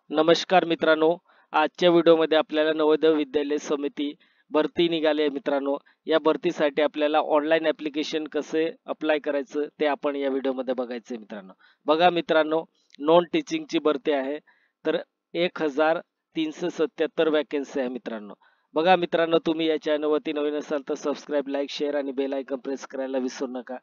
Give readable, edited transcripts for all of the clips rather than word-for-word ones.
नमस्कार मित्रांनो. आजच्या व्हिडिओमध्ये आपल्याला नवोदय विद्यालय समिती भरती निघाली आहे मित्रांनो. या भरतीसाठी आपल्याला ऑनलाईन ॲप्लिकेशन कसे अप्लाय करायचं ते आपण या व्हिडिओमध्ये बघायचं आहे मित्रांनो. बघा मित्रांनो, नॉन टीचिंगची भरती आहे. तर 1377 वॅकन्सी आहे मित्रांनो. बघा मित्रांनो, तुम्ही या चॅनलवरती नवीन असाल तर सबस्क्राईब, लाईक, शेअर आणि बेल आयकॉन प्रेस करायला विसरू नका.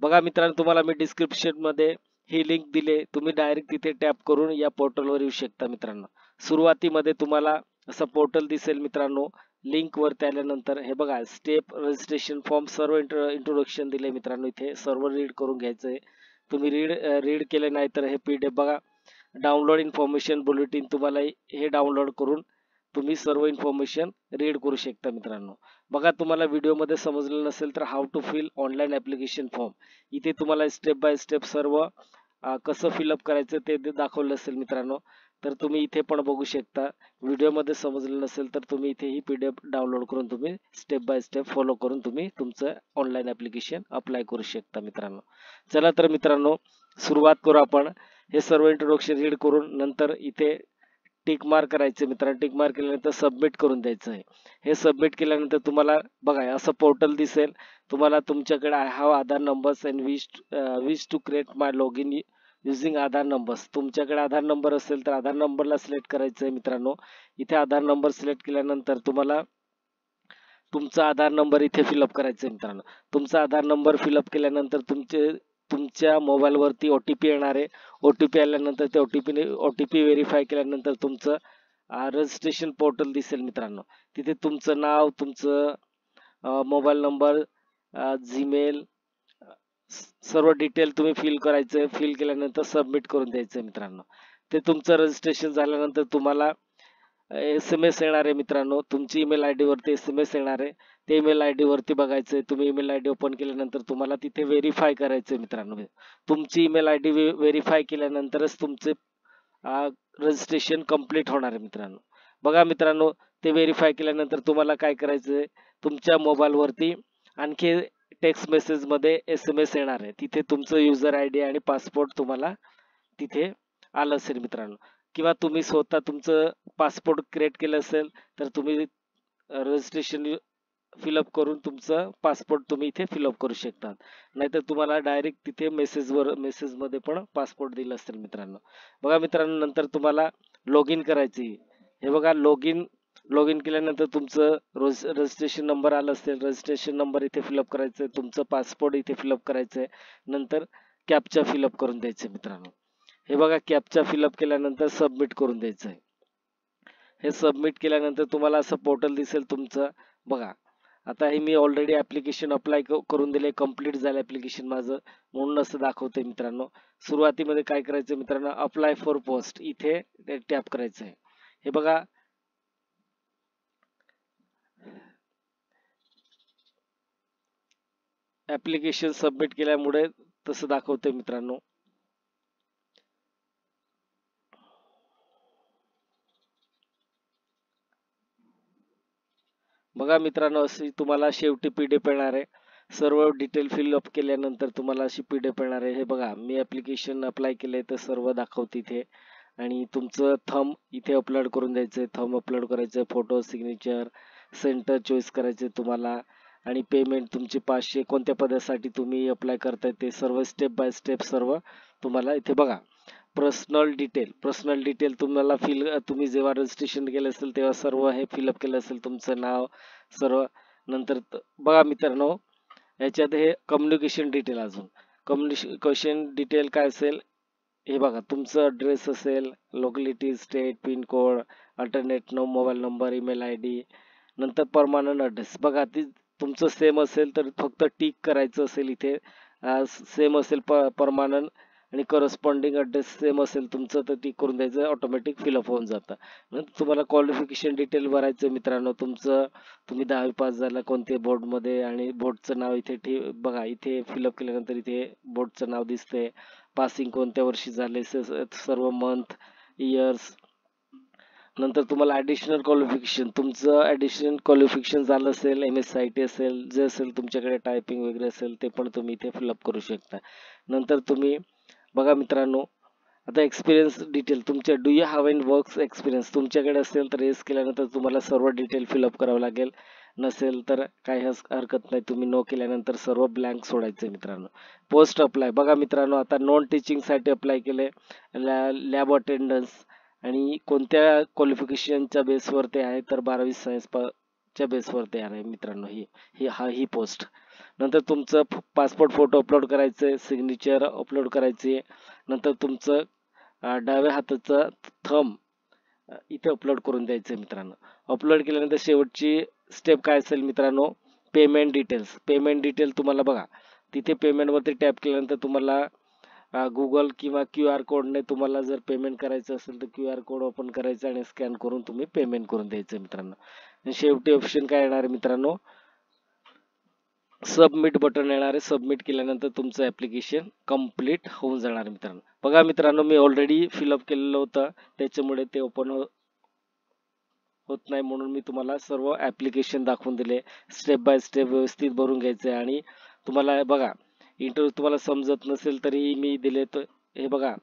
बघा मित्रांनो, तुम्हाला मी डिस्क्रिप्शन मध्ये ही लिंक दिले, तुम्ही डायरेक्ट तिथे टॅप करून या पोर्टलवर येऊ शकता मित्रांनो. सुरुवातीमध्ये तुम्हाला असं पोर्टल दिसेल मित्रांनो. लिंक वरती आल्यानंतर हे बघा, स्टेप, रजिस्ट्रेशन फॉर्म, सर्व इंट्रोडक्शन दिले मित्रांनो. इथे सर्व रीड करून घ्यायचंय. तुम्ही रीड केले नाही तर हे PDF बघा, डाउनलोड इन्फॉर्मेशन बुलेटिन, तुम्हाला हे डाउनलोड करून तुम्ही सर्व इन्फॉर्मेशन रीड करू शकता मित्रांनो. बघा, तुम्हाला व्हिडिओमध्ये समजलं नसेल तर how to fill online application form, इथे तुम्हाला स्टेप बाय स्टेप सर्व कसं फिलअप करायचं ते दाखवलं असेल मित्रांनो. तर तुम्ही इथे पण बघू शकता. व्हिडिओमध्ये समजलं नसेल तर तुम्ही इथे ही PDF डाउनलोड करून तुम्ही स्टेप बाय स्टेप फॉलो करून तुम्ही तुमचं ऑनलाईन ॲप्लिकेशन अप्लाय करू शकता मित्रांनो. चला तर मित्रांनो, सुरुवात करू आपण. हे सर्व इंट्रोडक्शन रीड करून नंतर इथे टिक मार्क करायचे मित्रांनो. टिक मार्क केल्यानंतर सबमिट करून द्यायचं आहे. हे सबमिट केल्यानंतर तुम्हाला बघा असं पोर्टल दिसेल. तुम्हाला तुमच्याकडे I have Aadhaar numbers and wish to create my log in using Aadhaar numbers. तुमच्याकडे आधार नंबर असेल तर आधार नंबरला सिलेक्ट करायचं आहे मित्रांनो. इथे आधार नंबर सिलेक्ट केल्यानंतर तुम्हाला तुमचा आधार नंबर इथे फिलअप करायचा आहे मित्रांनो. तुमचा आधार नंबर फिलअप केल्यानंतर तुमच्या मोबाईलवरती OTP येणार आहे. OTP आल्यानंतर ते OTP व्हेरीफाय केल्यानंतर तुमचं रजिस्ट्रेशन पोर्टल दिसेल मित्रांनो. तिथे तुमचं नाव, तुमचं मोबाईल नंबर, जीमेल, सर्व डिटेल तुम्ही फिल करायचं. फिल केल्यानंतर सबमिट करून द्यायचं मित्रांनो. ते तुमचं रजिस्ट्रेशन झाल्यानंतर तुम्हाला SMS येणार आहे मित्रांनो. तुमची ईमेल ID वरती SMS येणार आहे. ते ईमेल ID वरती बघायचंय. तुम्ही ईमेल ID ओपन केल्यानंतर तुम्हाला तिथे व्हेरीफाय करायचंय मित्रांनो. तुमची ईमेल ID व्हेरीफाय केल्यानंतरच तुमचे रजिस्ट्रेशन कंप्लीट होणार आहे मित्रांनो. बघा मित्रांनो, ते व्हेरीफाय केल्यानंतर तुम्हाला काय करायचंय, तुमच्या मोबाईल वरती आणखी टेक्स्ट मेसेज मध्ये SMS येणार आहे. तिथे तुमचं युजर ID आणि पासपोर्ट तुम्हाला तिथे आलं असेल मित्रांनो. किंवा तुम्ही स्वतः तुमचं पासपोर्ट क्रिएट केलं असेल तर तुम्ही रजिस्ट्रेशन फिलअप करून तुमचं पासपोर्ट तुम्ही इथे फिलअप करू शकता. नाहीतर तुम्हाला डायरेक्ट तिथे मेसेजमध्ये पण पासपोर्ट दिलं असेल मित्रांनो. बघा मित्रांनो, नंतर तुम्हाला लॉग इन करायची. हे बघा, लॉग इन केल्यानंतर तुमचं रजिस्ट्रेशन नंबर आला असेल. रजिस्ट्रेशन नंबर इथे फिलअप करायचं. तुमचं पासपोर्ट इथे फिलअप करायचंय. नंतर कॅप्चा फिलअप करून द्यायचं मित्रांनो. हे बघा, कॅप्चा फिलअप केल्यानंतर सबमिट करून द्यायचं आहे. हे सबमिट केल्यानंतर तुम्हाला असं पोर्टल दिसेल तुमचं. बघा, आता हे मी ऑलरेडी ऍप्लिकेशन अप्लाय करून दिले, कम्प्लीट झालं ऍप्लिकेशन माझं, म्हणून असं दाखवतंय मित्रांनो. सुरुवातीमध्ये काय करायचं मित्रांनो, अप्लाय फॉर पोस्ट इथे टॅप करायचं आहे. हे बघा, ऍप्लिकेशन सबमिट केल्यामुळे तसं दाखवतंय मित्रांनो. बघा मित्रांनो, अशी तुम्हाला शेवटी PDF येणार आहे. सर्व डिटेल फिलअप केल्यानंतर तुम्हाला अशी PDF येणार आहे. हे बघा, मी ऍप्लिकेशन अप्लाय केले तर सर्व दाखवते इथे. आणि तुमचं थंब इथे अपलोड करून द्यायचंय. थंब अपलोड करायचं, फोटो, सिग्नेचर, सेंटर चॉईस करायचे तुम्हाला. आणि पेमेंट तुमची 500, कोणत्या पदासाठी तुम्ही अप्लाय करताय ते सर्व स्टेप बाय स्टेप सर्व तुम्हाला इथे बघा. पर्सनल डिटेल तुम्हाला तुम्ही जेव्हा रजिस्ट्रेशन केलं असेल तेव्हा सर्व हे फिलअप केलं असेल, तुमचं नाव सर्व. नंतर बघा मित्रांनो, याच्यात हे कम्युनिकेशन डिटेल, अजून कम्युनिकेशन डिटेल काय असेल हे बघा. तुमचं ॲड्रेस असेल, locality, state, pin code, alternate mobile number, email ID, नंतर परमानंट ॲड्रेस. बघा, ती तुमचं सेम असेल तर फक्त टिक करायचं असेल इथे. सेम असेल परमानंट आणि करस्पॉन्डिंग ॲड्रेस सेम असेल तुमचं तर टिक करून द्यायचं, ऑटोमॅटिक फिलअप होऊन जातं. नंतर तुम्हाला क्वालिफिकेशन डिटेल भरायचं मित्रांनो. तुम्ही 10वी पास झाला कोणत्या बोर्डमध्ये आणि बोर्डचं नाव इथे बघा. इथे फिलअप केल्यानंतर इथे बोर्डचं नाव दिसतंय. पासिंग कोणत्या वर्षी झाले, सर्व मंथ, इयर्स. नंतर तुम्हाला तुमचं ॲडिशनल क्वालिफिकेशन झालं असेल, MSc असेल, जे असेल तुमच्याकडे, टायपिंग वगैरे असेल ते पण तुम्ही इथे फिलअप करू शकता. नंतर तुम्ही बघा मित्रांनो, आता एक्सपिरियन्स डिटेल तुमच्या do you have N works experience तुमच्याकडे असेल तर येस केल्यानंतर तुम्हाला सर्व डिटेल फिलअप करावं लागेल. नसेल तर काही हरकत नाही, तुम्ही नो केल्यानंतर सर्व ब्लँक सोडायचे मित्रांनो. पोस्ट अप्लाय बघा मित्रांनो, आता नॉन टीचिंगसाठी अप्लाय केले, लॅब अटेंडन्स आणि कोणत्या क्वालिफिकेशनच्या बेसवर ते आहे तर 12वी सायन्स च्या बेसवर ते आहे मित्रांनो. ही पोस्ट. नंतर तुमचं पासपोर्ट फोटो अपलोड करायचं, सिग्नेचर अपलोड करायचे. नंतर तुमचं डाव्या हाताचं थंब इथे अपलोड करून द्यायचं मित्रांनो. अपलोड केल्यानंतर शेवटची स्टेप काय असेल मित्रांनो, पेमेंट डिटेल्स. पेमेंट डिटेल तुम्हाला बघा तिथे पेमेंटवरती टॅप केल्यानंतर तुम्हाला गुगल किंवा QR कोडने तुम्हाला जर पेमेंट करायचं असेल तर QR कोड ओपन करायचं आणि स्कॅन करून तुम्ही पेमेंट करून द्यायचं मित्रांनो. आणि शेवटी ऑप्शन काय येणार आहे मित्रांनो, सबमिट बटन येणार आहे. सबमिट केल्यानंतर तुमचं ऍप्लिकेशन कम्प्लीट होऊन जाणार मित्रांनो. बघा मित्रांनो, मी ऑलरेडी फिलअप केलेलं होतं, त्याच्यामुळे ते ओपन होत नाही, म्हणून मी तुम्हाला सर्व ऍप्लिकेशन दाखवून दिले. स्टेप बाय स्टेप व्यवस्थित भरून घ्यायचे. आणि तुम्हाला बघा इंटरव्ह्यू तुम्हाला समजत नसेल तरी मी दिले, तर हे बघा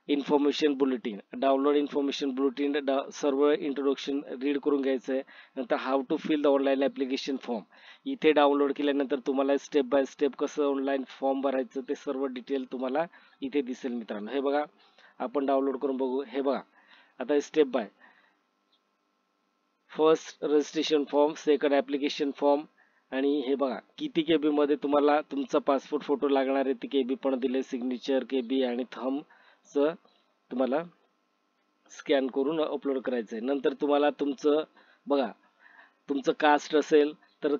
information bulletin, download information bulletin, सर्व इंट्रोडक्शन रीड करून घ्यायचं आहे. नंतर how to fill the online application form इथे डाउनलोड केल्यानंतर तुम्हाला स्टेप बाय स्टेप कसं ऑनलाईन फॉर्म भरायचं ते सर्व डिटेल तुम्हाला इथे दिसेल मित्रांनो. हे बघा आपण डाउनलोड करून बघू. हे बघा आता step by first registration form, second application form, आणि हे बघा किती KB मध्ये तुम्हाला तुमचा पासपोर्ट फोटो लागणार आहे ते KB पण दिले, सिग्नेचर KB आणि थंबचं तुम्हाला स्कॅन करून अपलोड करायचं आहे. नंतर तुम्हाला तुमचं बघा तुमचं कास्ट असेल तर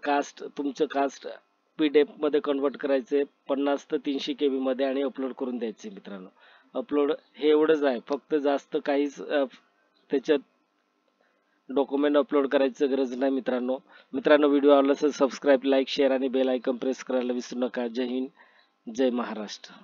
तुमचं कास्ट PDF मध्ये कन्वर्ट करायचे 50 ते 300 KB मध्ये आणि अपलोड करून द्यायचे मित्रांनो. अपलोड हे एवढंच आहे, फक्त जास्त काहीच त्याच्यात डॉक्युमेंट अपलोड करायचं गरज नाही मित्रांनो. व्हिडिओ आवडला असेल सबस्क्राईब, लाईक, शेअर आणि बेल आयकॉन प्रेस करायला विसरू नका. जय हिंद, जय महाराष्ट्र.